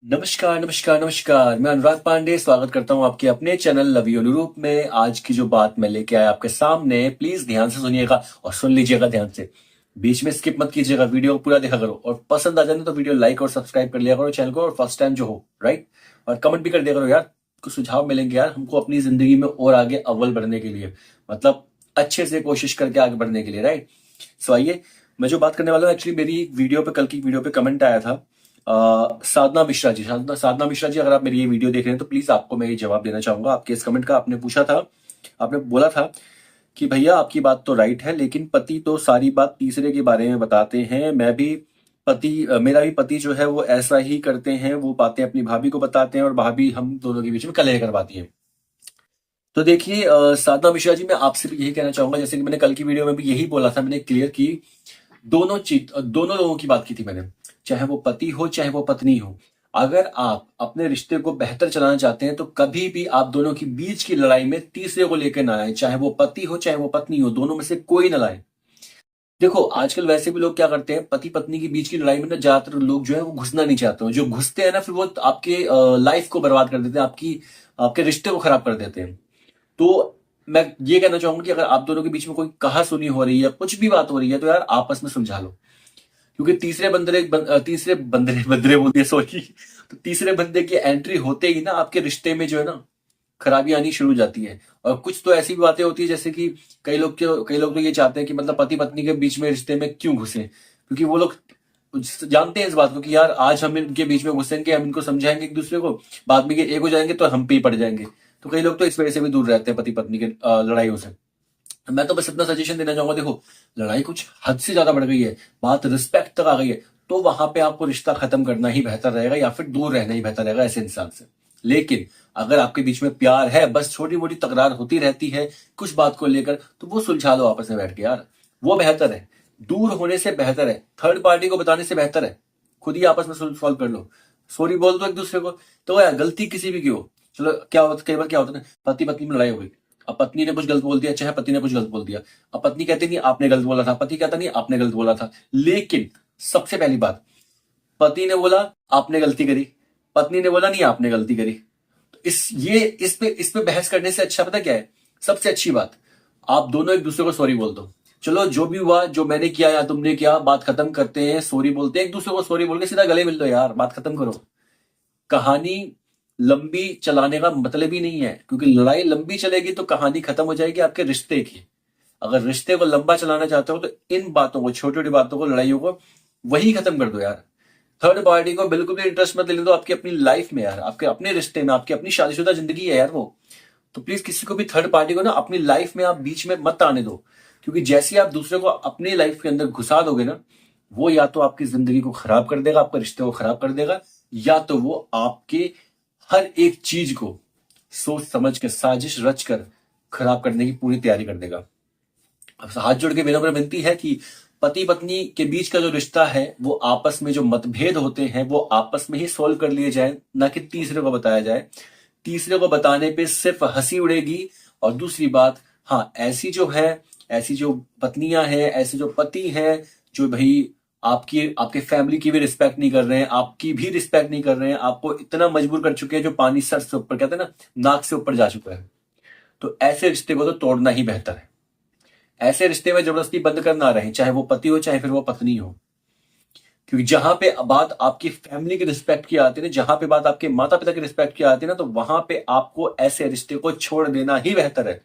नमस्कार, नमस्कार, नमस्कार। मैं अनुराग पांडे स्वागत करता हूँ आपके अपने चैनल लव यू अनुरूप में। आज की जो बात मैं लेके आया आपके सामने, प्लीज ध्यान से सुनिएगा और सुन लीजिएगा ध्यान से। बीच में स्किप मत कीजिएगा, वीडियो को पूरा देखा करो और पसंद आ जाए तो वीडियो लाइक और सब्सक्राइब कर लिया करो चैनल को, और फर्स्ट टाइम जो हो राइट, और कमेंट भी कर दिया करो यार। कुछ सुझाव मिलेंगे यार हमको अपनी जिंदगी में और आगे अव्वल बढ़ने के लिए, मतलब अच्छे से कोशिश करके आगे बढ़ने के लिए, राइट। सो आइए, मैं जो बात करने वाला हूँ, एक्चुअली मेरी वीडियो पे, कल की वीडियो पे कमेंट आया था। साधना मिश्रा जी, साधना मिश्रा जी, अगर आप मेरी ये वीडियो देख रहे हैं तो प्लीज आपको मैं ये जवाब देना चाहूंगा आपके इस कमेंट का। आपने पूछा था, आपने बोला था कि भैया आपकी बात तो राइट है, लेकिन पति तो सारी बात तीसरे के बारे में बताते हैं। मैं भी मेरा भी पति जो है वो ऐसा ही करते हैं, वो बातें अपनी भाभी को बताते हैं और भाभी हम दोनों के बीच में कलह करवाती है। तो देखिए साधना मिश्रा जी, मैं आपसे भी यही कहना चाहूंगा, जैसे कि मैंने कल की वीडियो में भी यही बोला था, मैंने क्लियर की। दोनों लोगों की बात की थी मैंने, चाहे वो पति हो चाहे वो पत्नी हो। अगर आप अपने रिश्ते को बेहतर चलाना चाहते हैं तो कभी भी आप दोनों के बीच की लड़ाई में तीसरे को लेकर ना आए, चाहे वो पति हो चाहे वो पत्नी हो, दोनों में से कोई ना लाए। देखो आजकल वैसे भी लोग क्या करते हैं, पति पत्नी के बीच की लड़ाई में ना ज्यादातर लोग जो है वो घुसना नहीं चाहते हैं। जो घुसते हैं ना, फिर वो आपके लाइफ को बर्बाद कर देते हैं, आपके रिश्ते को खराब कर देते हैं। तो मैं ये कहना चाहूंगा कि अगर आप दोनों के बीच में कोई कहा सुनी हो रही है, कुछ भी बात हो रही है, तो यार आपस में सुलझा लो। क्योंकि तीसरे बंदरे बंदरे बोल दिया, सॉरी। तो तीसरे बंदे की एंट्री होते ही ना आपके रिश्ते में जो है ना खराबी आनी शुरू हो जाती है। और कुछ तो ऐसी भी बातें होती है, जैसे कि कई लोग तो ये चाहते हैं कि मतलब पति पत्नी के बीच में रिश्ते में क्यों घुसे, क्योंकि वो लोग जानते हैं इस बात को कि यार आज हम इनके बीच में घुसेंगे, हम इनको समझाएंगे एक दूसरे को, बाद में ये एक हो जाएंगे तो हम पे ही पड़ जाएंगे। तो कई लोग तो इस वजह से भी दूर रहते हैं पति पत्नी के लड़ाइयों से। मैं तो बस इतना सजेशन देना चाहूंगा, देखो लड़ाई कुछ हद से ज्यादा बढ़ गई है, बात रिस्पेक्ट तक आ गई है, तो वहां पे आपको रिश्ता खत्म करना ही बेहतर रहेगा, या फिर दूर रहना ही बेहतर रहेगा ऐसे इंसान से। लेकिन अगर आपके बीच में प्यार है, बस छोटी मोटी तकरार होती रहती है कुछ बात को लेकर, तो वो सुलझा लो आपस में बैठ के यार, वो बेहतर है। दूर होने से बेहतर है, थर्ड पार्टी को बताने से बेहतर है, खुद ही आपस में सॉल्व कर लो। सॉरी बोल दो एक दूसरे को, तो यार गलती किसी भी की हो, चलो क्या होता, कई बार क्या होता है ना, पति पत्नी में लड़ाई हो गई, अब पत्नी ने कुछ गलत बोल दिया, चाहे पति ने कुछ गलत बोल दिया। अब पत्नी कहती नहीं आपने गलत बोला था, पति कहता नहीं आपने गलत बोला था। लेकिन सबसे पहली बात, पति ने बोला आपने गलती करी, पत्नी ने बोला नहीं आपने गलती करी। तो इस पे बहस करने से अच्छा पता क्या है, सबसे अच्छी बात, आप दोनों एक दूसरे को सॉरी बोल दो। चलो जो भी हुआ, जो मैंने किया या तुमने किया, बात खत्म करते हैं, सॉरी बोलते हैं एक दूसरे को, सॉरी बोल के सीधा गले मिल लो यार, बात खत्म करो। कहानी लंबी चलाने का मतलब ही नहीं है, क्योंकि लड़ाई लंबी चलेगी तो कहानी खत्म हो जाएगी आपके रिश्ते की। अगर रिश्ते को लंबा चलाना चाहते हो तो इन बातों को, छोटी छोटी बातों को, लड़ाइयों को वही खत्म कर दो यार। थर्ड पार्टी को बिल्कुल भी इंटरेस्ट मत लेने दो आपकी अपनी लाइफ में यार, आपके अपने रिश्ते में, आपकी अपनी शादीशुदा जिंदगी है यार वो। तो प्लीज किसी को भी, थर्ड पार्टी को ना अपनी लाइफ में आप बीच में मत आने दो, क्योंकि जैसे आप दूसरे को अपनी लाइफ के अंदर घुसा दोगे ना, वो या तो आपकी जिंदगी को खराब कर देगा, आपके रिश्ते को खराब कर देगा, या तो वो आपके हर एक चीज को सोच समझ के, साजिश रच कर खराब करने की पूरी तैयारी कर देगा। अब हाथ जोड़ के विनम्र विनती है कि पति पत्नी के बीच का जो रिश्ता है, वो आपस में जो मतभेद होते हैं वो आपस में ही सोल्व कर लिए जाए, ना कि तीसरे को बताया जाए। तीसरे को बताने पे सिर्फ हंसी उड़ेगी। और दूसरी बात, हाँ, ऐसी जो पत्नियां हैं, ऐसे जो पति हैं, जो भाई आपके फैमिली की भी रिस्पेक्ट नहीं कर रहे हैं, आपकी भी रिस्पेक्ट नहीं कर रहे हैं, आपको इतना मजबूर कर चुके हैं, जो पानी सर से ऊपर, कहते हैं ना, नाक से ऊपर जा चुका है, तो ऐसे रिश्ते को तो तोड़ना ही बेहतर है। ऐसे रिश्ते में जबरदस्ती बंद कर ना रहे, चाहे वो पति हो चाहे फिर वो पत्नी हो। क्योंकि जहां पे बात आपकी फैमिली की रिस्पेक्ट की आती है ना, जहां पे बात आपके माता पिता की रिस्पेक्ट की आती है ना, तो वहां पे आपको ऐसे रिश्ते को छोड़ देना ही बेहतर है।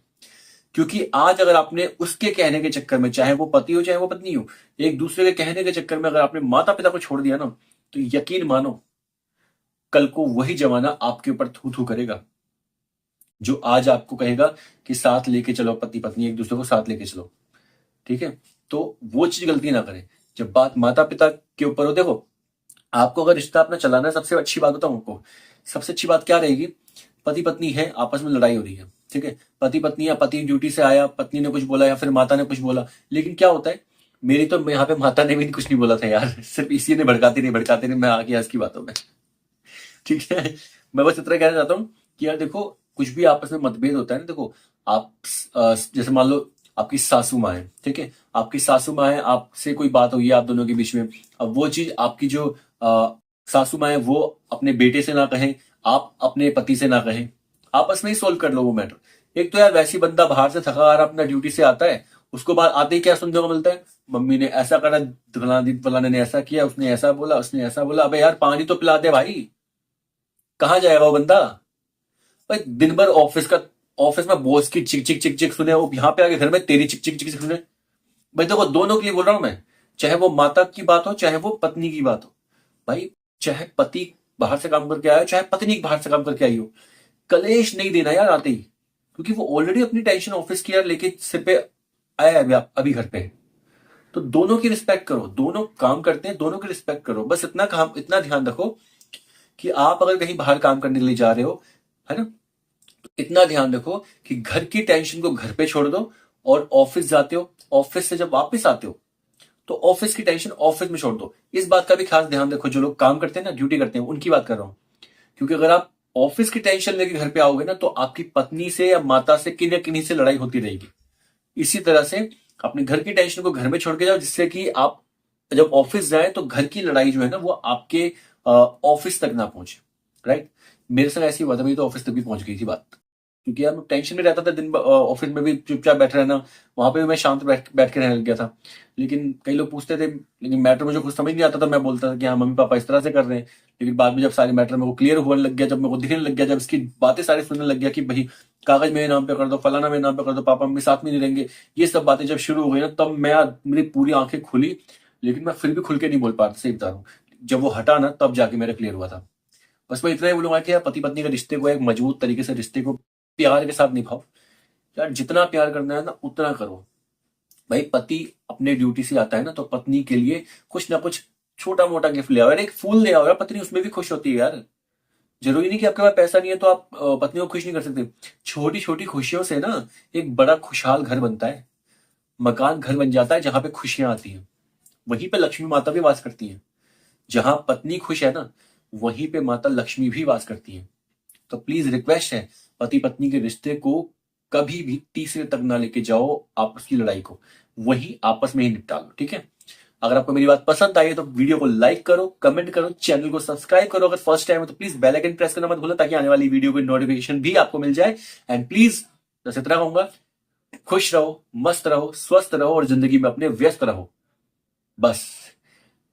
क्योंकि आज अगर आपने उसके कहने के चक्कर में, चाहे वो पति हो चाहे वो पत्नी हो, एक दूसरे के कहने के चक्कर में अगर आपने माता पिता को छोड़ दिया ना, तो यकीन मानो कल को वही जमाना आपके ऊपर थू थू करेगा। जो आज आपको कहेगा कि साथ लेके चलो, पति पत्नी एक दूसरे को साथ लेके चलो, ठीक है, तो वो चीज गलती ना करें। जब बात माता पिता के ऊपर हो, देखो आपको अगर रिश्ता अपना चलाना है, सबसे अच्छी बात बताऊं आपको, सबसे अच्छी बात क्या रहेगी, पति पत्नी है, आपस में लड़ाई हो रही है, ठीक है, पति पत्नी, या पति ड्यूटी से आया, पत्नी ने कुछ बोला या फिर माता ने कुछ बोला, लेकिन क्या होता है, मेरी तो यहाँ पे माता ने भी कुछ नहीं बोला था यार, सिर्फ इसी ने भड़काते नहीं, मैं आ गया इसकी बातों में, ठीक है। मैं बस इतना कहना चाहता हूँ कि यार देखो, कुछ भी आपस में मतभेद होता है ना, देखो आप जैसे मान लो आपकी सासू माँ है, ठीक है, आपकी सासू माँ है, आपसे कोई बात हुई है आप दोनों के बीच में, अब वो चीज आपकी जो सासू माँ है वो अपने बेटे से ना कहें, आप अपने पति से ना कहें, आपस में ही सोल्व कर लो वो मैटर। एक तो यार वैसी बंदा बाहर से थका हारा अपना ड्यूटी से आता है, उसको बाद आते ही क्या सुनने को मिलता है, मम्मी ने ऐसा करा, फलाने ने ऐसा किया, उसने ऐसा बोला, उसने ऐसा बोला। अबे यार पानी तो पिला दे भाई, कहाँ जाएगा वो बंदा? भाई दिन भर ऑफिस में बॉस की चिक चिक चिक चिक सुने, वो यहाँ पे आके घर में तेरी चिक चिक चिक चिक सुने। भाई देखो दोनों के लिए बोल रहा हूं मैं, चाहे वो माता की बात हो चाहे वो पत्नी की बात हो। भाई चाहे पति बाहर से काम करके आया हो चाहे पत्नी बाहर से काम करके आई हो, कलेश नहीं देना यार आते ही, क्योंकि वो ऑलरेडी अपनी टेंशन ऑफिस की यार लेके सिर पे आया है, अभी घर पे। तो दोनों की रिस्पेक्ट करो, दोनों काम करते हैं, दोनों की रिस्पेक्ट करो। बस इतना काम, इतना ध्यान रखो कि आप अगर कहीं बाहर काम करने के लिए जा रहे हो, है ना, तो इतना ध्यान रखो कि घर की टेंशन को घर पे छोड़ दो, और ऑफिस जाते हो, ऑफिस से जब वापस आते हो तो ऑफिस की टेंशन ऑफिस में छोड़ दो। इस बात का भी खास ध्यान रखो, जो लोग काम करते हैं ना, ड्यूटी करते हैं, उनकी बात कर रहा हूं। क्योंकि अगर आप ऑफिस की टेंशन लेके घर पे आओगे ना, तो आपकी पत्नी से या माता से किन्हीं किन्हीं से लड़ाई होती रहेगी। इसी तरह से अपने घर की टेंशन को घर में छोड़ के जाओ, जिससे कि आप जब ऑफिस जाए तो घर की लड़ाई जो है ना वो आपके ऑफिस तक ना पहुंचे। राइट, मेरे साथ ऐसी हुआ था, मेरी तो ऑफिस तक भी पहुंच गई थी बात। क्योंकि यार मैं टेंशन में रहता था, दिन ऑफिस में भी चुपचाप बैठे रहना, वहां पे भी मैं शांत बैठ के रहने लग गया था। लेकिन कई लोग पूछते थे, लेकिन मैटर मुझे कुछ समझ नहीं आता था, मैं बोलता था कि हाँ मम्मी पापा इस तरह से कर रहे हैं। लेकिन बाद में जब सारे मैटर मेरे को क्लियर होने लग गया, जब मेरे को दिखने लग गया, जब इसकी बातें सारी सुनने लग गया कि भाई कागज मेरे नाम पे कर दो, फलाना मेरे नाम पे कर दो, पापा मम्मी साथ में नहीं रहेंगे, ये सब बातें जब शुरू हो गई ना, तब मेरी पूरी आंखें खुली। लेकिन मैं फिर भी खुल के नहीं बोल पा रहा, सही बता रहा हूँ। जब वो हटा ना, तब जाके मेरा क्लियर हुआ था। बस मैं इतना ही बोलूंगा कि यार पति पत्नी के रिश्ते को एक मजबूत तरीके से, रिश्ते को प्यार के साथ निभाओ। यार जितना प्यार करना है ना उतना करो। भाई पति अपने ड्यूटी से आता है ना, तो पत्नी के लिए कुछ ना कुछ छोटा मोटा गिफ्ट ले आओ यार, एक फूल ले आओ यार, पत्नी उसमें भी खुश होती है यार। जरूरी नहीं कि आपके पास पैसा नहीं है तो आप पत्नी को खुश नहीं कर सकते। छोटी छोटी खुशियों से ना एक बड़ा खुशहाल घर बनता है, मकान घर बन जाता है जहां पे खुशियां आती हैं। वहीं पे लक्ष्मी माता भी वास करती हैं। जहां पत्नी खुश है ना, वहीं पे माता लक्ष्मी भी वास करती है। तो प्लीज रिक्वेस्ट है, पति पत्नी के रिश्ते को कभी भी तीसरे तक ना लेके जाओ, आपस की लड़ाई को वही आपस में ही निपटा लो, ठीक है। अगर आपको मेरी बात पसंद आई है तो वीडियो को लाइक करो, कमेंट करो, चैनल को सब्सक्राइब करो। अगर फर्स्ट टाइम है तो प्लीज बेल आइकन प्रेस करना मत भूलना, ताकि आने वाली वीडियो की नोटिफिकेशन भी आपको मिल जाए। एंड प्लीज बस इतना कहूंगा, खुश रहो, मस्त रहो, स्वस्थ रहो और जिंदगी में अपने व्यस्त रहो। बस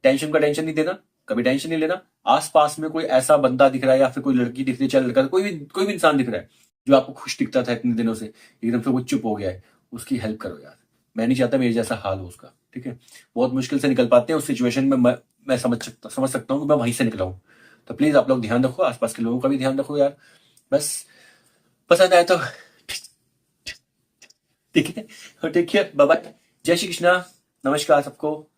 टेंशन का टेंशन नहीं देना, कभी टेंशन नहीं लेना। आसपास में कोई ऐसा बंदा दिख रहा है या फिर कोई लड़की दिख रही है, चाहे लड़का, कोई भी इंसान दिख रहा है जो आपको खुश दिखता था इतने दिनों से, एकदम से वो चुप हो गया है, उसकी हेल्प करो यार। मैं नहीं चाहता मेरे जैसा हाल हो उसका, ठीक है। बहुत मुश्किल से निकल पाते हैं उस सिचुएशन में, मैं समझ सकता हूँ कि मैं वहीं से निकला हूँ। तो प्लीज आप लोग ध्यान रखो, आसपास के लोगों का भी ध्यान रखो यार। बस पसंद आए तो ठीक है, टेक केयर, बाय बाय, जय श्री कृष्णा, नमस्कार सबको।